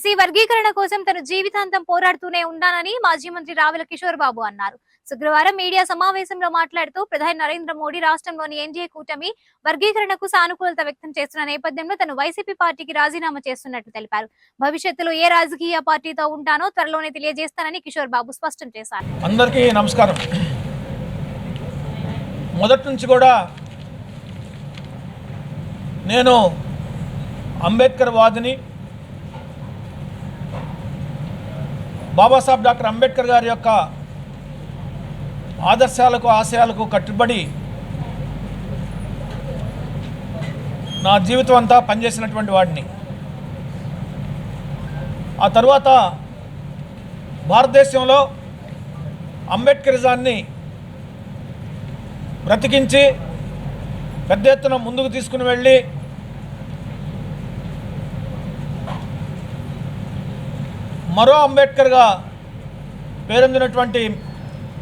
SC వర్గీకరణ కోసం తన జీవితాంతం పోరాడుతూనే ఉన్నానని మాజీ మంత్రి రావెల కిషోర్ బాబు అన్నారు. శుక్రవారం మీడియా సమావేశంలో మాట్లాడుతూ ప్రధాని నరేంద్ర మోడీ రాష్ట్రంలోని ఎన్డీఏ కూటమి వర్గీకరణకు సానుకూలత వ్యక్తం చేస్తున్న నేపథ్యంలో తను వైసీపీ పార్టీకి రాజీనామా చేస్తున్నట్లు తెలిపారు. భవిష్యత్తులో ఏ రాజకీయ పార్టీతో ఉంటానో త్వరలోనే తెలియజేస్తానని కిషోర్ బాబు స్పష్టం చేశారు. అందరికీ నమస్కారం. మొదటి నుంచి కూడా నేను అంబేద్కర్ వాదిని, బాబాసాహెబ్ డాక్టర్ అంబేద్కర్ గారి యొక్క ఆదర్శాలకు ఆశయాలకు కట్టుబడి నా జీవితం అంతా పనిచేసినటువంటి వాడిని. ఆ తర్వాత భారతదేశంలో అంబేద్కరిజాన్ని బ్రతికించి పెద్ద ఎత్తున ముందుకు తీసుకుని వెళ్ళి మరో అంబేద్కర్గా పేరొందినటువంటి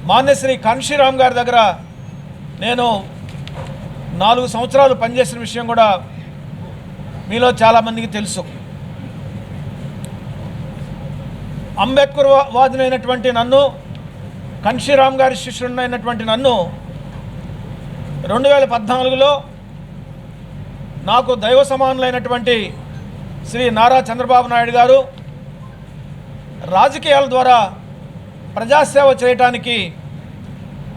మాన్యశ్రీ కాన్షీరామ్ గారి దగ్గర నేను 4 సంవత్సరాలు పనిచేసిన విషయం కూడా మీలో చాలామందికి తెలుసు. అంబేద్కర్ వాదినైనటువంటి నన్ను, కాన్షీరామ్ గారి శిష్యుడైనటువంటి నన్ను 2014లో నాకు దైవ సమానులైనటువంటి శ్రీ నారా చంద్రబాబు నాయుడు గారు రాజకీయాల ద్వారా ప్రజాసేవ చేయటానికి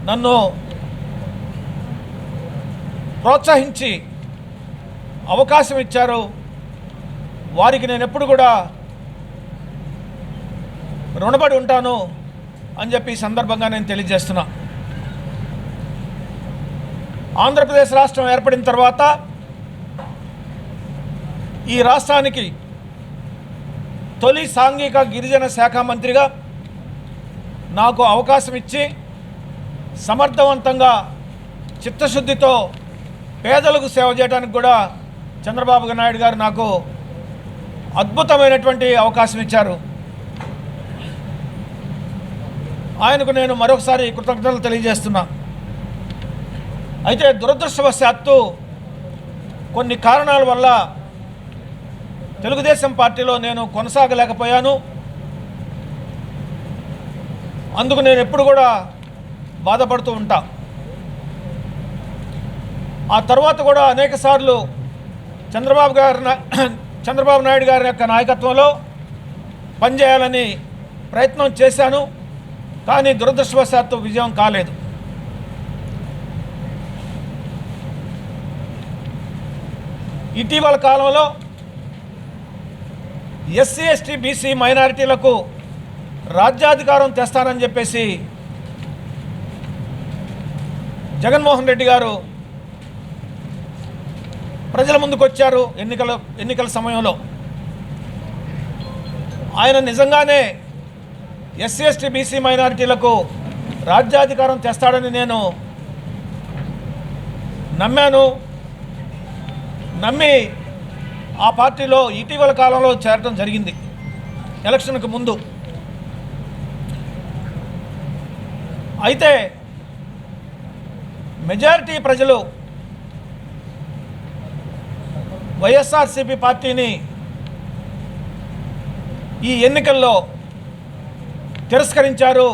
నన్ను ప్రోత్సహించి అవకాశం ఇచ్చారు. వారికి నేను ఎప్పుడు కూడా రుణపడి ఉంటాను అని చెప్పి ఈ సందర్భంగా నేను తెలియజేస్తున్నా. ఆంధ్రప్రదేశ్ రాష్ట్రం ఏర్పడిన తర్వాత ఈ రాష్ట్రానికి తొలి సాంఘిక గిరిజన శాఖ మంత్రిగా నాకు అవకాశం ఇచ్చి సమర్థవంతంగా చిత్తశుద్ధితో పేదలకు సేవ చేయడానికి కూడా చంద్రబాబు నాయుడు గారు నాకు అద్భుతమైనటువంటి అవకాశం ఇచ్చారు. ఆయనకు నేను మరొకసారి కృతజ్ఞతలు తెలియజేస్తున్నా. అయితే దురదృష్టవశాత్తు కొన్ని కారణాల వల్ల తెలుగుదేశం పార్టీలో నేను కొనసాగలేకపోయాను. అందుకు నేను ఎప్పుడు కూడా బాధపడుతూ ఉంటా. ఆ తర్వాత కూడా అనేక సార్లు చంద్రబాబు నాయుడు గారి యొక్క నాయకత్వంలో పనిచేయాలని ప్రయత్నం చేశాను. కానీ దురదృష్టవశాత్తు విజయం కాలేదు. ఇటీవల కాలంలో ఎస్సీ ఎస్టీ బీసీ మైనారిటీలకు రాజ్యాధికారం తెస్తానని చెప్పేసి జగన్మోహన్ రెడ్డి గారు ప్రజల ముందుకు వచ్చారు. ఎన్నికల సమయంలో ఆయన నిజంగానే ఎస్సీ ఎస్టీ బీసీ మైనారిటీలకు రాజ్యాధికారం తెస్తాడని నేను నమ్మి ఆ పార్టీలో ఇటీవల కాలంలో చేరడం జరిగింది. ఎలక్షన్కు ముందు. అయితే మెజారిటీ ప్రజలు వైఎస్ఆర్సీపీ పార్టీని ఈ ఎన్నికల్లో తిరస్కరించారు.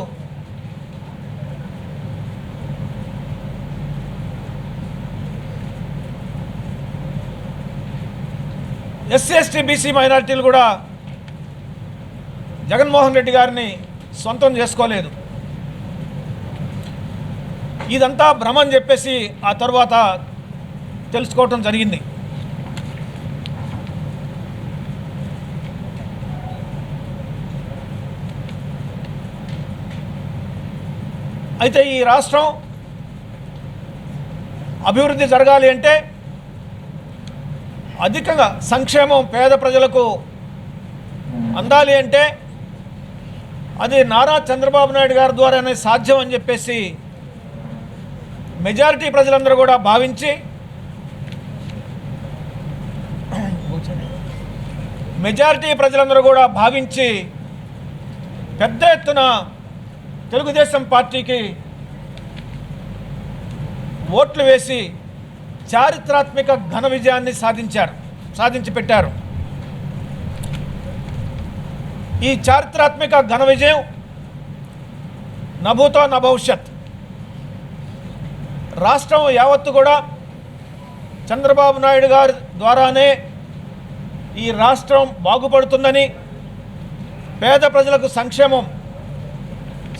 ఎస్సీ ఎస్టీ బీసీ మైనారిటీలు కూడా జగన్మోహన్ రెడ్డి గారిని సొంతం చేసుకోలేదు. ఇదంతా భ్రమ అని చెప్పేసి ఆ తర్వాత తెలుసుకోవటం జరిగింది. అయితే ఈ రాష్ట్రం అభివృద్ధి జరగాలి అంటే అధికంగా సంక్షేమం పేద ప్రజలకు అందాలి అంటే అది నారా చంద్రబాబు నాయుడు గారి ద్వారానే సాధ్యం అని చెప్పేసి మెజారిటీ ప్రజలందరూ కూడా భావించి పెద్ద ఎత్తున తెలుగుదేశం పార్టీకి ఓట్లు వేసి చారిత్రాత్మక ఘన విజయాన్ని సాధించి పెట్టారు. ఈ చారిత్రాత్మక ఘన విజయం నభూతో నా భవిష్యత్. రాష్ట్రం యావత్తు కూడా చంద్రబాబు నాయుడు గారి ద్వారానే ఈ రాష్ట్రం బాగుపడుతుందని, పేద ప్రజలకు సంక్షేమం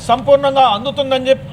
సంపూర్ణంగా అందుతుందని చెప్పి